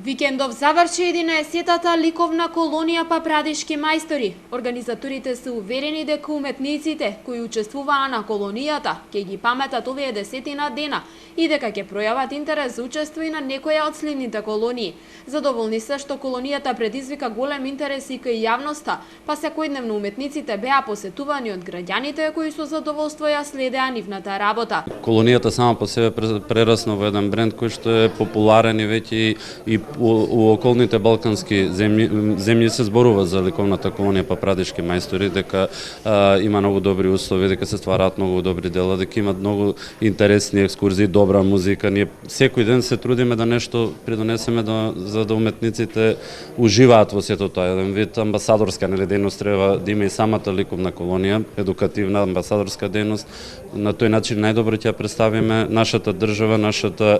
Викендов заврши 11-та ликовна колонија Папрадишки мајстори. Организаторите се уверени дека уметниците кои учествуваа на колонијата ќе ги паметат овие 10 дена и дека ќе пројават интерес за учество и на некоја од сливните колонии. Задоволни се што колонијата предизвика голем интерес и кај јавноста, па секојдневно уметниците беа посетувани од граѓаните кои со задоволство ја следеа нивната работа. Колонијата сама по себе прерасна во еден бренд кој што е популарен и веќе и у околните балкански земји се зборува за ликовната колонија Папрадишки мајстори, дека има многу добри услови, дека се ствараат многу добри дела, дека имат многу интересни екскурзии, добра музика. Ние секој ден се трудиме да нешто придонесеме за да уметниците уживаат во сето тоа. Еден вид амбасадорска дейност треба да има и самата ликовна колонија, едукативна амбасадорска дейност. На тој начин најдобро ќе представиме нашата држава, нашата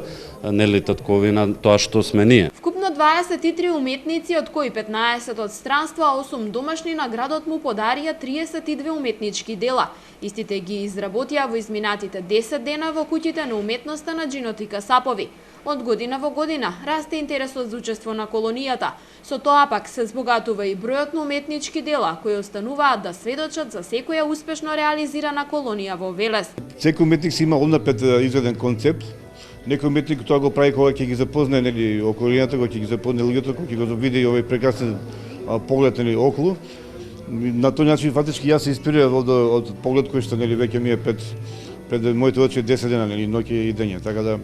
татковина, тоа што сме ние. Вкупно 23 уметници, од кои 15 од странство, а 8 домашни, на градот му подарија 32 уметнички дела. Истите ги изработија во изминатите 10 дена во куќите на уметноста на Джинот и Касапови. Од година во година расте интересот за учество на колонијата. Со тоа пак се збогатува и бројот на уметнички дела кои остануваат да сведочат за секоја успешно реализирана колонија во Велес. Секој уметник си има однапред изведен концепт. Некој уметник тоа го прави кога ќе ги запознае околината, кога ќе ги запознае луѓето, кога ќе го види овој прекрасен поглед околу. На тој начин фактички јас се инспирирав од поглед кој што веќе ми е пред моите очи 10 дена, ноќе и дење. Така да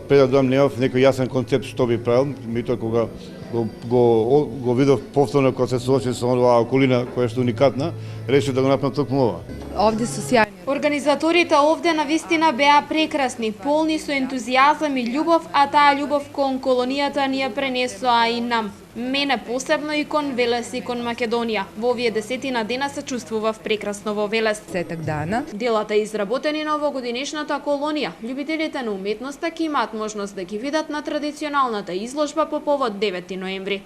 пред да дојам немав некој јасен концепт што би правил, меѓутоа кога го видов повторно кога се соочи со оваа околина која што уникатна, решив да го направам токму ова. Овде со сјајни. Организаторите овде навистина беа прекрасни, полни со ентузијазам и љубов, а таа љубов кон колонијата ни ја пренесоа и нам. Мене посебно и кон Велес и кон Македонија. Во овие 10 дена се чувствував прекрасно во Велес. Сетак дана. Делата изработени на овогодинешната колонија, љубителите на уметноста ќе имаат можност да ги видат на традиционалната изложба по повод 9 ноември.